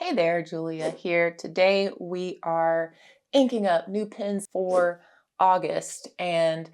Hey there, Julia here. Today we are inking up new pens for August, and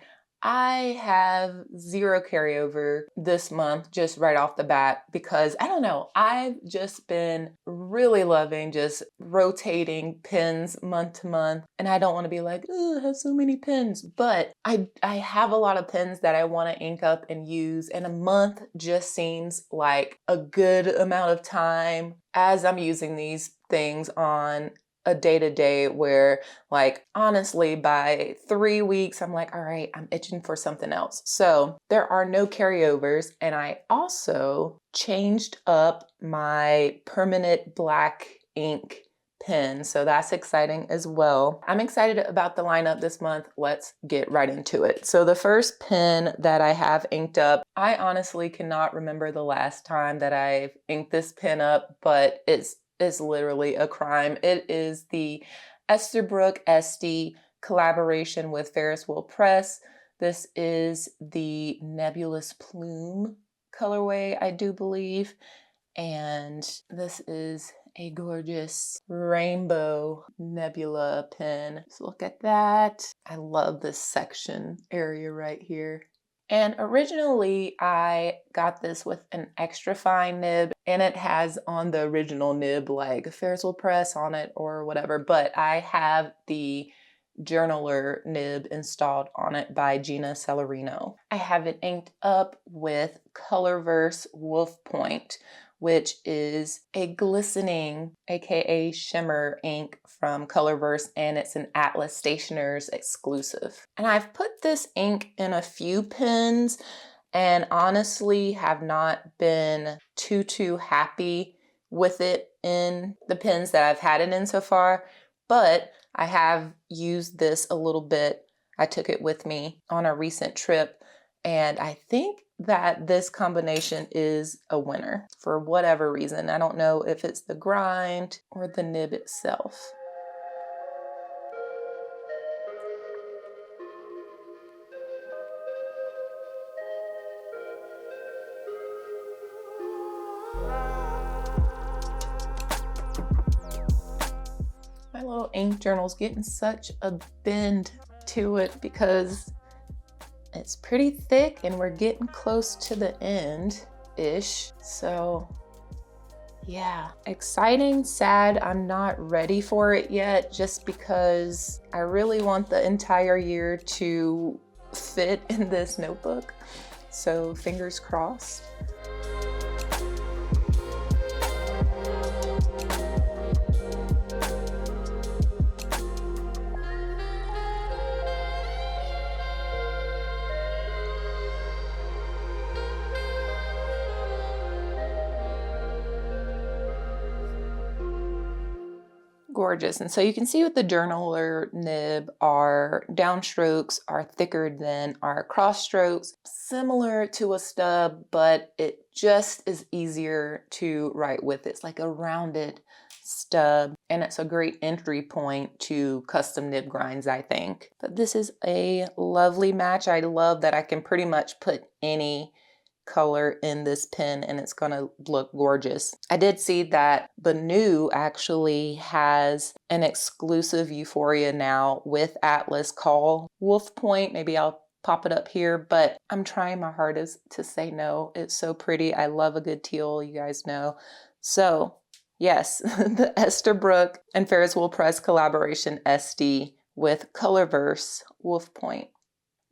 I have zero carryover this month just right off the bat because I don't know, I've just been really loving just rotating pens month to month, and I don't want to be like, oh, I have so many pens, but I have a lot of pens that I want to ink up and use, and a month just seems like a good amount of time as I'm using these things on a day-to-day where, like, honestly, by 3 weeks, I'm like, all right, I'm itching for something else. So there are no carryovers, and I also changed up my permanent black ink pen, so that's exciting as well. I'm excited about the lineup this month. Let's get right into it. So the first pen that I have inked up, I honestly cannot remember the last time that I've inked this pen up, but it's literally a crime. It is the Esterbrook SD collaboration with Ferris Wheel Press. This is the Nebulous Plume colorway, I do believe, and this is a gorgeous rainbow nebula pen. So look at that. I love this section area right here. And originally I got this with an extra fine nib, and it has on the original nib like Ferris Wheel Press on it or whatever, but I have the journaler nib installed on it by Gina Celerino. I have it inked up with Colorverse Wolf Point, which is a glistening, aka shimmer ink from Colorverse, and it's an Atlas Stationers exclusive. And I've put this ink in a few pens and honestly have not been too happy with it in the pens that I've had it in so far, but I have used this a little bit. I took it with me on a recent trip, and I think that this combination is a winner for whatever reason. I don't know if it's the grind or the nib itself. My little ink journal's getting such a bend to it because it's pretty thick and we're getting close to the end-ish. So yeah, exciting, sad. I'm not ready for it yet just because I really want the entire year to fit in this notebook. So fingers crossed. Gorgeous. And so you can see with the journaler nib, our downstrokes are thicker than our cross strokes, similar to a stub, but it just is easier to write with. It's like a rounded stub, and it's a great entry point to custom nib grinds, I think. But this is a lovely match. I love that I can pretty much put any color in this pen and it's gonna look gorgeous. I did see that Bonu actually has an exclusive Euphoria now with Atlas called Wolf Point. Maybe I'll pop it up here, but I'm trying my hardest to say no. It's so pretty. I love a good teal, you guys know. So yes, the Esterbrook and Ferris Wheel Press collaboration SD with Colorverse Wolf Point.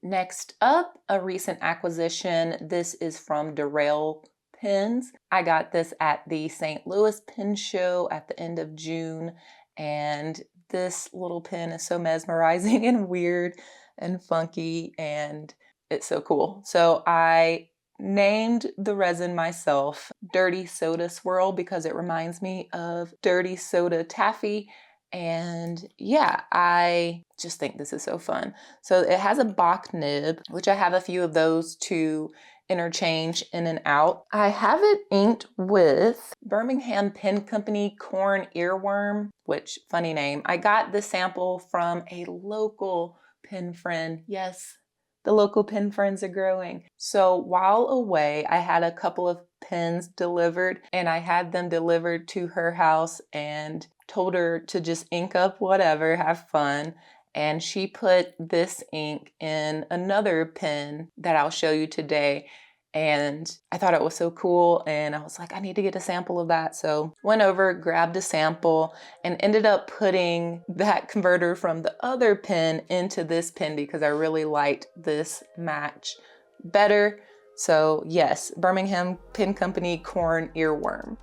Next up, a recent acquisition. This is from Derail Pens. I got this at the St. Louis Pen Show at the end of June, and this little pen is so mesmerizing and weird and funky, and it's so cool. So I named the resin myself Dirty Soda Swirl because it reminds me of Dirty Soda Taffy. And yeah, I just think this is so fun. So it has a Bach nib, which I have a few of those to interchange in and out. I have it inked with Birmingham Pen Company Corn Earworm, which funny name. I got the sample from a local pen friend. Yes, the local pen friends are growing. So while away, I had a couple of pens delivered, and I had them delivered to her house and told her to just ink up whatever, have fun. And she put this ink in another pen that I'll show you today. And I thought it was so cool, and I was like, I need to get a sample of that. So went over, grabbed a sample, and ended up putting that converter from the other pen into this pen because I really liked this match better. So yes, Birmingham Pen Company Corn Earworm.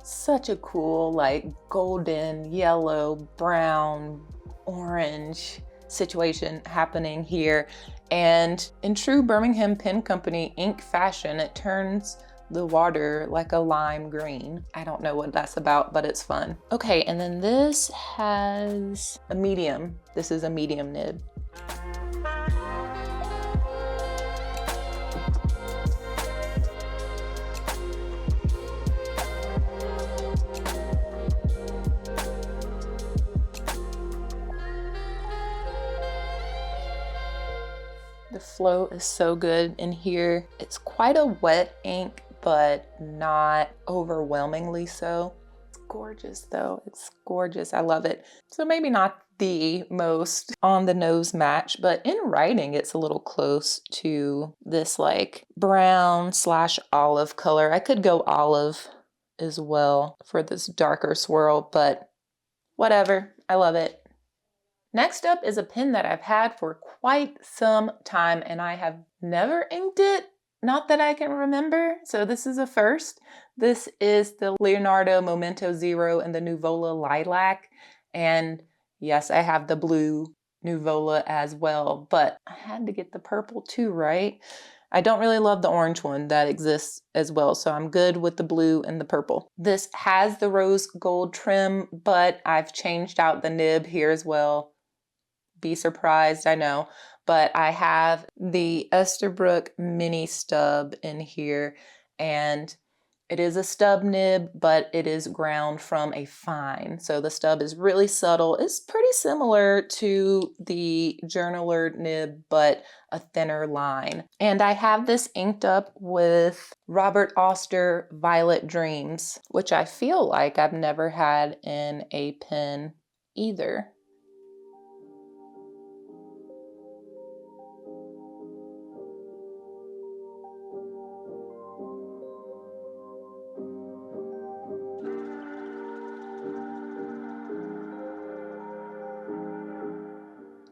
Such a cool, like golden, yellow, brown, orange situation happening here. And in true Birmingham Pen Company ink fashion, it turns the water like a lime green. I don't know what that's about, but it's fun. Okay, and then this has a medium. This is a medium nib. The flow is so good in here. It's quite a wet ink, but not overwhelmingly so. It's gorgeous though, it's gorgeous, I love it. So maybe not the most on the nose match, but in writing it's a little close to this like brown / olive color. I could go olive as well for this darker swirl, but whatever, I love it. Next up is a pen that I've had for quite some time and I have never inked it, not that I can remember, so this is a first. This is the Leonardo Momento Zero in the Nuvola Lilac, and yes, I have the blue Nuvola as well, but I had to get the purple too, right? I don't really love the orange one that exists as well, so I'm good with the blue and the purple. This has the rose gold trim, but I've changed out the nib here as well. Be surprised, I know, but I have the Esterbrook mini stub in here, and it is a stub nib, but it is ground from a fine. So the stub is really subtle. It's pretty similar to the journaler nib, but a thinner line. And I have this inked up with Robert Oster Violet Dreams, which I feel like I've never had in a pen either.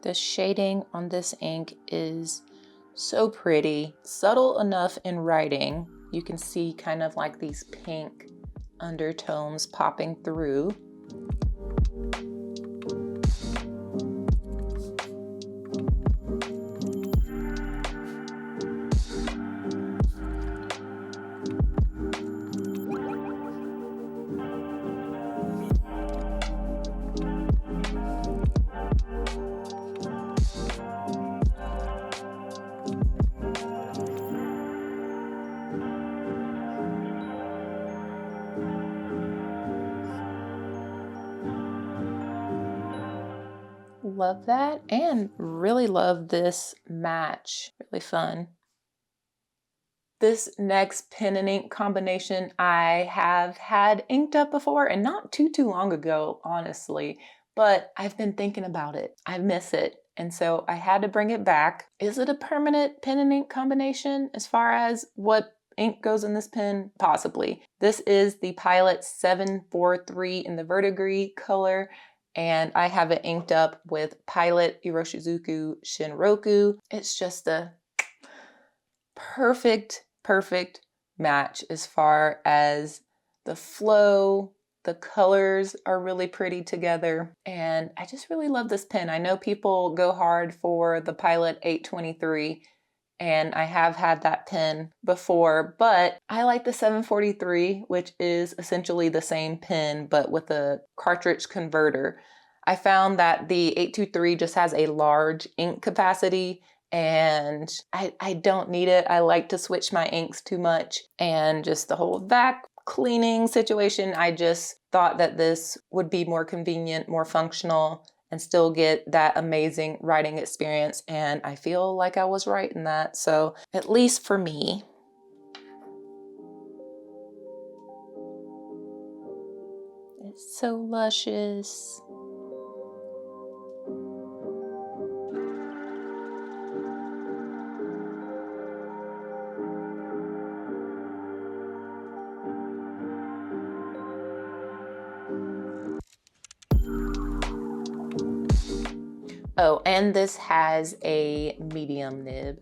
The shading on this ink is so pretty, subtle enough in writing. You can see kind of like these pink undertones popping through. Love that, and really love this match. Really fun. This next pen and ink combination I have had inked up before, and not too long ago, honestly, but I've been thinking about it. I miss it, and so I had to bring it back. Is it a permanent pen and ink combination as far as what ink goes in this pen? Possibly. This is the Pilot 743 in the verdigris color, and I have it inked up with Pilot Iroshizuku Shinroku. It's just a perfect match as far as the flow. The colors are really pretty together, and I just really love this pen. I know people go hard for the Pilot 823, and I have had that pen before, but I like the 743, which is essentially the same pen, but with a cartridge converter. I found that the 823 just has a large ink capacity, and I don't need it. I like to switch my inks too much, and just the whole vac cleaning situation, I just thought that this would be more convenient, more functional, and still get that amazing writing experience. And I feel like I was right in that. So at least for me. It's so luscious. Oh, and this has a medium nib.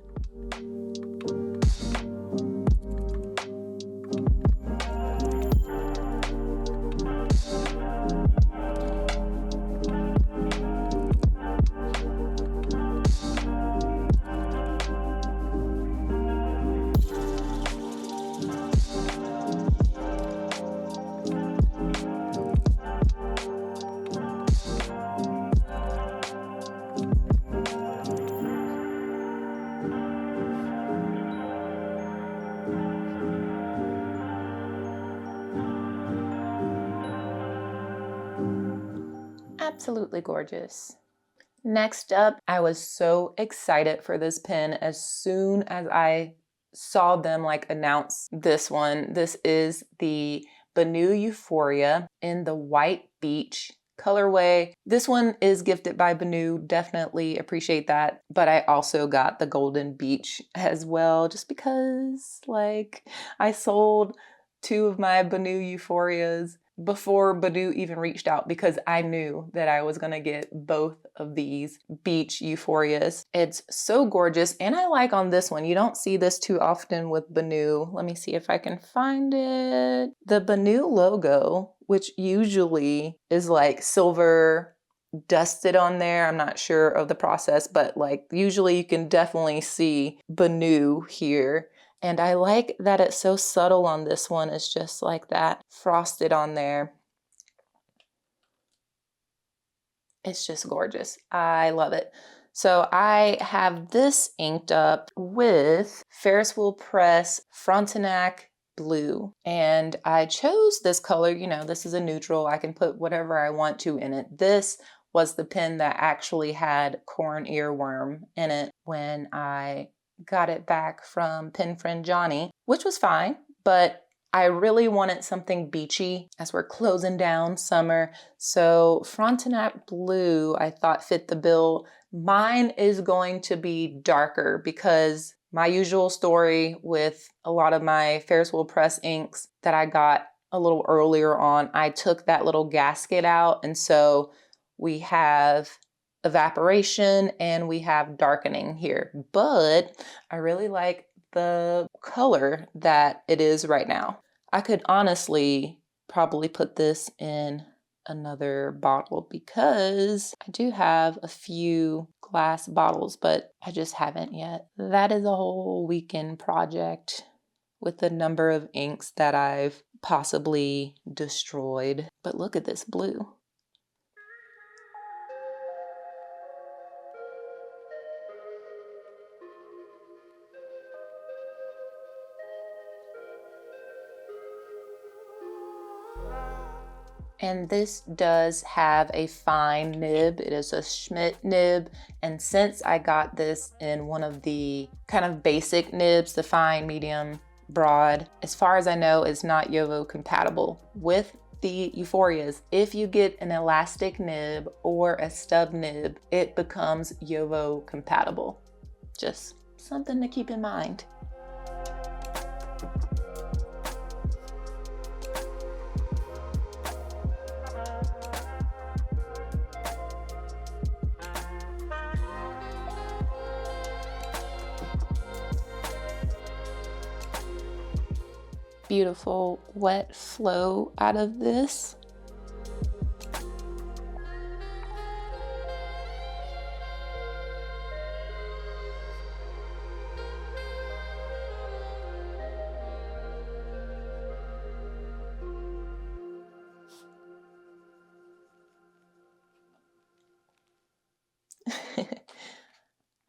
Absolutely gorgeous. Next up, I was so excited for this pen as soon as I saw them announce this one. This is the Bonu Euphoria in the white beach colorway. This one is gifted by Bonu, definitely appreciate that. But I also got the golden beach as well, just because I sold 2 of my Bonu Euphorias before Bonu even reached out, because I knew that I was gonna get both of these beach euphorias. It's so gorgeous, and I like on this one, you don't see this too often with Bonu. Let me see if I can find it. The Bonu logo, which usually is silver dusted on there. I'm not sure of the process, but usually you can definitely see Bonu here. And I like that it's so subtle on this one. It's just like that frosted on there. It's just gorgeous. I love it. So I have this inked up with Ferris Wheel Press Frontenac Blue. And I chose this color, you know, this is a neutral. I can put whatever I want to in it. This was the pen that actually had Corn Earworm in it when I got it back from pen friend Johnny, which was fine, but I really wanted something beachy as we're closing down summer. So Frontenac Blue, I thought fit the bill. Mine is going to be darker because my usual story with a lot of my Ferris Wheel Press inks that I got a little earlier on, I took that little gasket out, and so we have evaporation and we have darkening here. But I really like the color that it is right now. I could honestly probably put this in another bottle because I do have a few glass bottles, but I just haven't yet. That is a whole weekend project with the number of inks that I've possibly destroyed. But look at this blue. And this does have a fine nib. It is a Schmidt nib. And since I got this in one of the kind of basic nibs, the fine, medium, broad, as far as I know, it's not JoWo compatible. With the Euphorias, if you get an elastic nib or a stub nib, it becomes JoWo compatible. Just something to keep in mind. Beautiful wet flow out of this.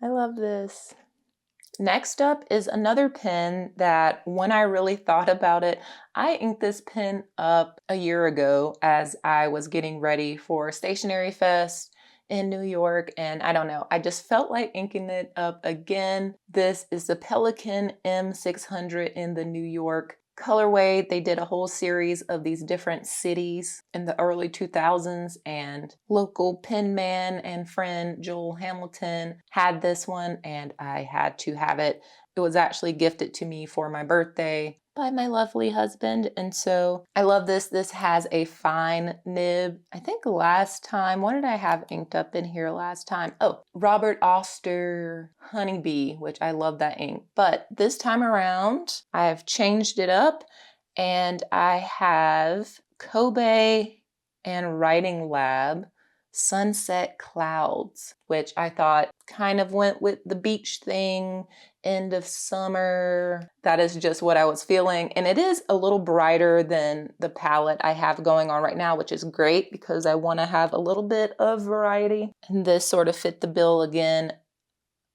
I love this. Next up is another pen that when I really thought about it, I inked this pen up a year ago as I was getting ready for Stationery Fest in New York, and I don't know, I just felt like inking it up again. This is the Pelican M600 in the New York colorway. They did a whole series of these different cities in the early 2000s, and local pen man and friend Joel Hamilton had this one, and I had to have it. It was actually gifted to me for my birthday by my lovely husband, and so I love this. This has a fine nib. I think last time, what did I have inked up in here last time? Oh, Robert Oster Honeybee, which I love that ink. But this time around, I've changed it up, and I have Kobe and Writing Lab Sunset Clouds, which I thought kind of went with the beach thing, end of summer. That is just what I was feeling. And it is a little brighter than the palette I have going on right now, which is great because I want to have a little bit of variety. And this sort of fit the bill again,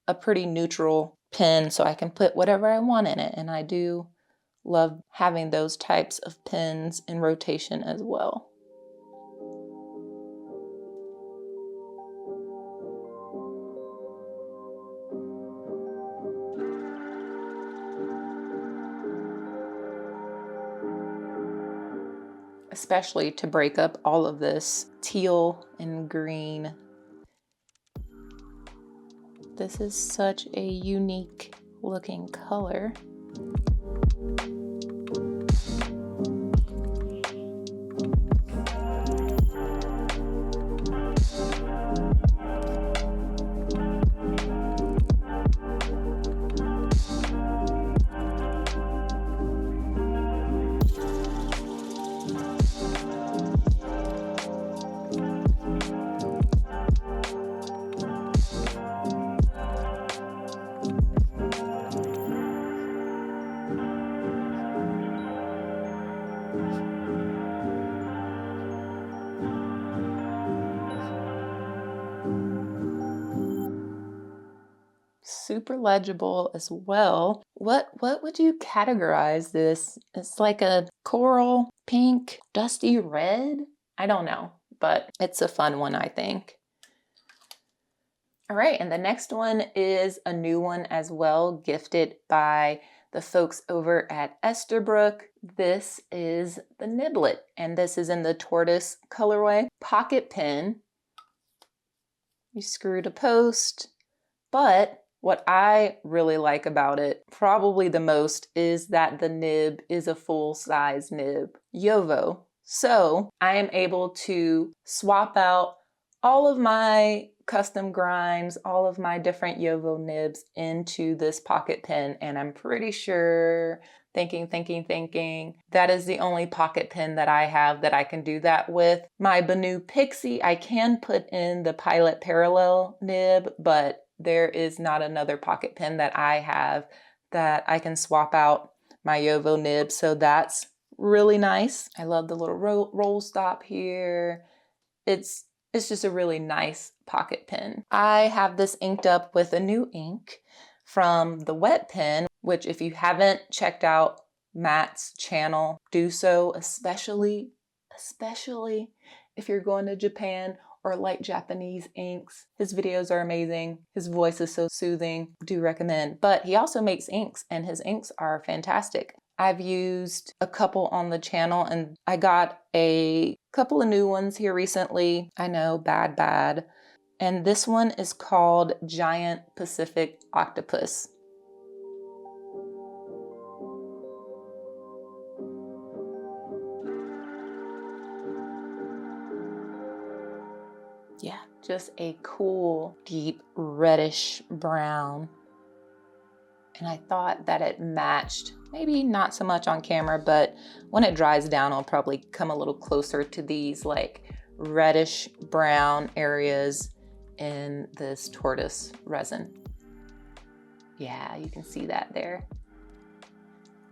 a pretty neutral pen, so I can put whatever I want in it. And I do love having those types of pens in rotation as well. Especially to break up all of this teal and green. This is such a unique looking color. Super legible as well. What would you categorize this? It's like a coral, pink, dusty red? I don't know, but it's a fun one, I think. All right, and the next one is a new one as well, gifted by the folks over at Esterbrook. This is the Niblet, and this is in the Tortoise colorway. Pocket pen. You screw to post, but what I really like about it, probably the most, is that the nib is a full-size nib, JoWo. So I am able to swap out all of my custom grinds, all of my different JoWo nibs into this pocket pen, and I'm pretty sure, thinking, that is the only pocket pen that I have that I can do that with. My Bonu Pixie, I can put in the Pilot Parallel nib, but there is not another pocket pen that I have that I can swap out my JoWo nib, so that's really nice. I love the little roll stop here. It's just a really nice pocket pen. I have this inked up with a new ink from the Wet Pen, which if you haven't checked out Matt's channel, do so, especially if you're going to Japan or like Japanese inks. His videos are amazing. His voice is so soothing. Do recommend. But he also makes inks, and his inks are fantastic. I've used a couple on the channel, and I got a couple of new ones here recently. I know, bad. And this one is called Giant Pacific Octopus. Yeah, just a cool, deep reddish brown. And I thought that it matched, maybe not so much on camera, but when it dries down, I'll probably come a little closer to these like reddish brown areas in this tortoise resin. Yeah, you can see that there.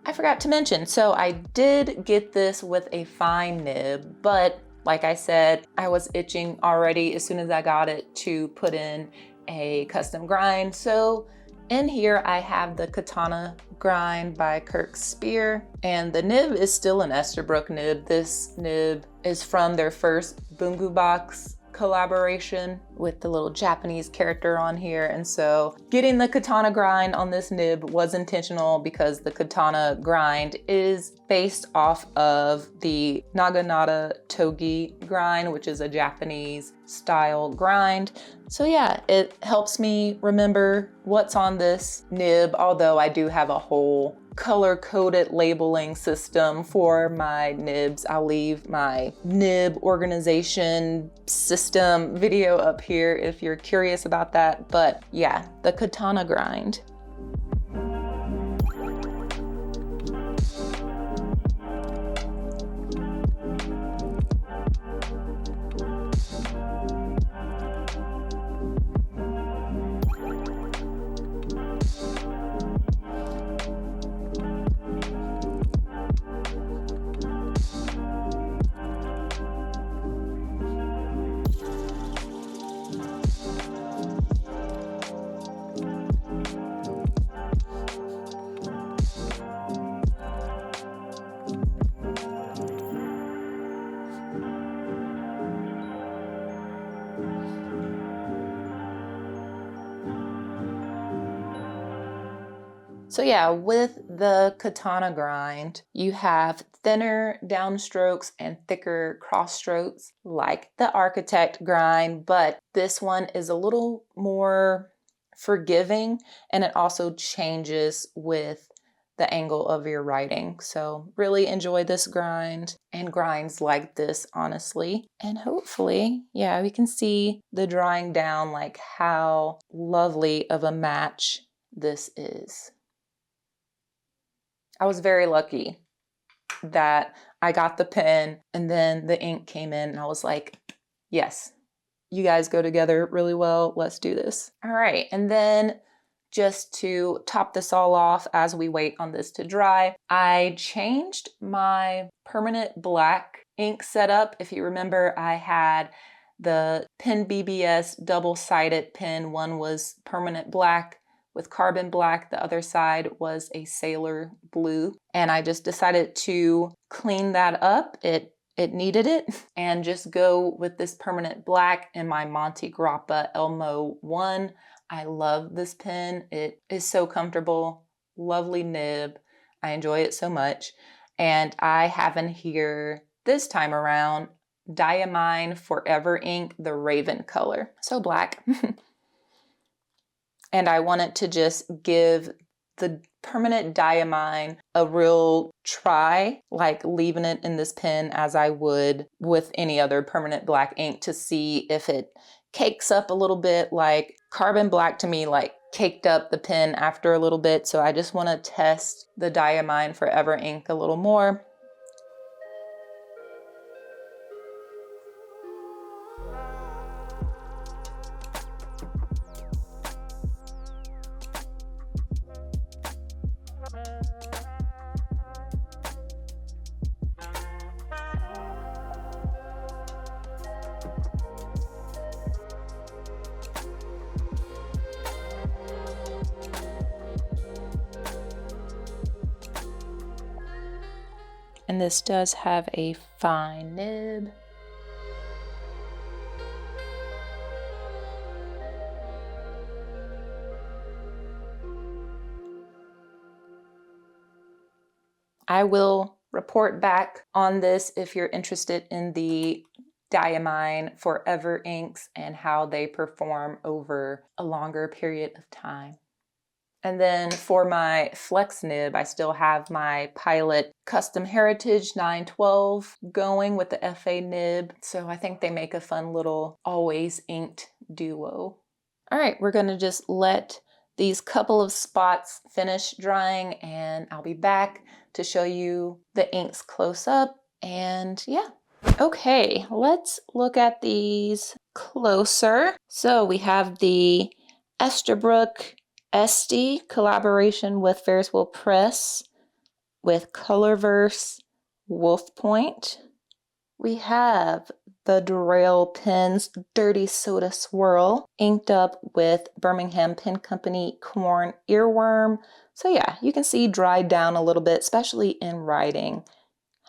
I forgot to mention, so I did get this with a fine nib, but like I said, I was itching already as soon as I got it to put in a custom grind. So In here, I have the Katana Grind by Kirk Spear, and the nib is still an Esterbrook nib. This nib is from their first Bungu box collaboration with the little Japanese character on here. And so getting the Katana Grind on this nib was intentional because the Katana Grind is based off of the Naginata Togi grind, which is a Japanese style grind. So yeah, it helps me remember what's on this nib, although I do have a whole color-coded labeling system for my nibs. I'll leave my nib organization system video up here if you're curious about that. But yeah, the Katana Grind. So yeah, with the Katana Grind, you have thinner downstrokes and thicker cross strokes like the Architect Grind, but this one is a little more forgiving, and it also changes with the angle of your writing. So really enjoy this grind and grinds like this, honestly. And hopefully, yeah, we can see the drying down, like how lovely of a match this is. I was very lucky that I got the pen and then the ink came in and I was like, yes, you guys go together really well. Let's do this. All right. And then just to top this all off as we wait on this to dry, I changed my permanent black ink setup. If you remember, I had the Pen BBS double-sided pen. One was permanent black with carbon black. The other side was a sailor blue. And I just decided to clean that up. It needed it, and just go with this permanent black in my Monte Grappa Elmo 1. I love this pen. It is so comfortable, lovely nib. I enjoy it so much. And I have in here this time around Diamine Forever ink, the Raven color. So black. And I wanted to just give the permanent Diamine a real try, like leaving it in this pen as I would with any other permanent black ink, to see if it cakes up a little bit. Like carbon black to me like caked up the pen after a little bit. So I just want to test the Diamine Forever ink a little more. And this does have a fine nib. I will report back on this if you're interested in the Diamine Forever inks and how they perform over a longer period of time. And then for my flex nib, I still have my Pilot Custom Heritage 912 going with the FA nib. So I think they make a fun little always inked duo. All right, we're gonna just let these couple of spots finish drying, and I'll be back to show you the inks close up. And yeah. Okay, let's look at these closer. So we have the Esterbrook SD collaboration with Ferris Wheel Press with Colorverse Wolf Point. We have the Derail Pens Dirty Soda Swirl, inked up with Birmingham Pen Company Corn Earworm. So yeah, you can see dried down a little bit, especially in writing,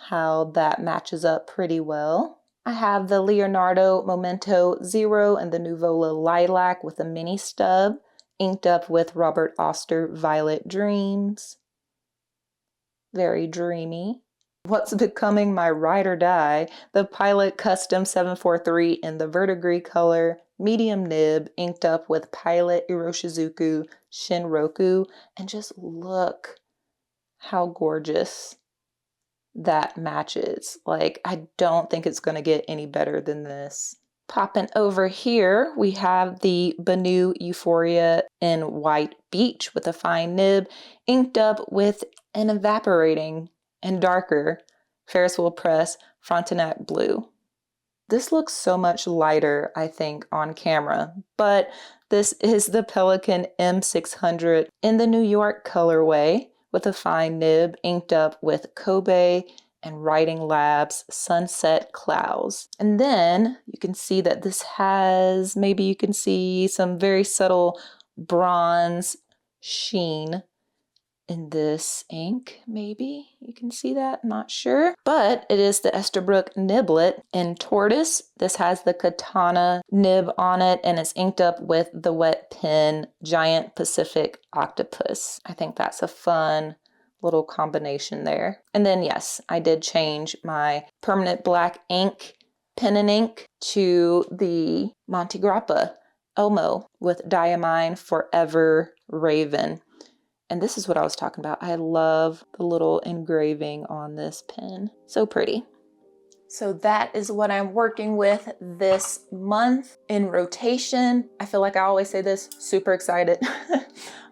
how that matches up pretty well. I have the Leonardo Momento Zero and the Nuvola Lilac with a mini stub, inked up with Robert Oster Violet Dreams. Very dreamy. What's becoming my ride or die, the Pilot Custom 743 in the verdigris color, medium nib, inked up with Pilot Iroshizuku Shinroku, and just look how gorgeous that matches. Like, I don't think it's gonna get any better than this. Popping over here, we have the Bonu Euphoria in white beach with a fine nib, inked up with an evaporating and darker Ferris Wheel Press Frontenac blue. This looks so much lighter, I think, on camera, but this is the Pelikan M600 in the New York colorway with a fine nib, inked up with Kobe and Writing Labs Sunset Clouds. And then you can see that this has, maybe you can see some very subtle bronze sheen in this ink. Maybe you can see that, not sure. But it is the Esterbrook Niblet in Tortoise. This has the Katana nib on it and it's inked up with the wet pen Giant Pacific Octopus. I think that's a fun little combination there. And then yes, I did change my permanent black ink, pen and ink, to the Monte Grappa Elmo with Diamine Forever Raven. And this is what I was talking about. I love the little engraving on this pen. So pretty. So that is what I'm working with this month in rotation. I feel like I always say this, super excited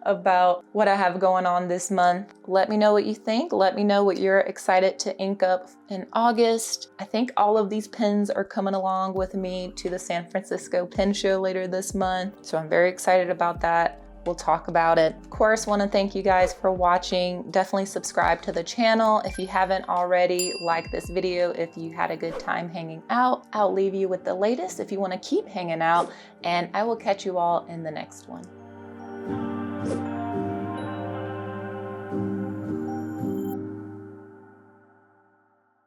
about what I have going on this month. Let me know what you think. Let me know what you're excited to ink up in August. I think all of these pens are coming along with me to the San Francisco Pen Show later this month. So I'm very excited about that. We'll talk about it. Of course, want to thank you guys for watching. Definitely subscribe to the channel if you haven't already. Like this video if you had a good time hanging out. I'll leave you with the latest if you want to keep hanging out, and I will catch you all in the next one.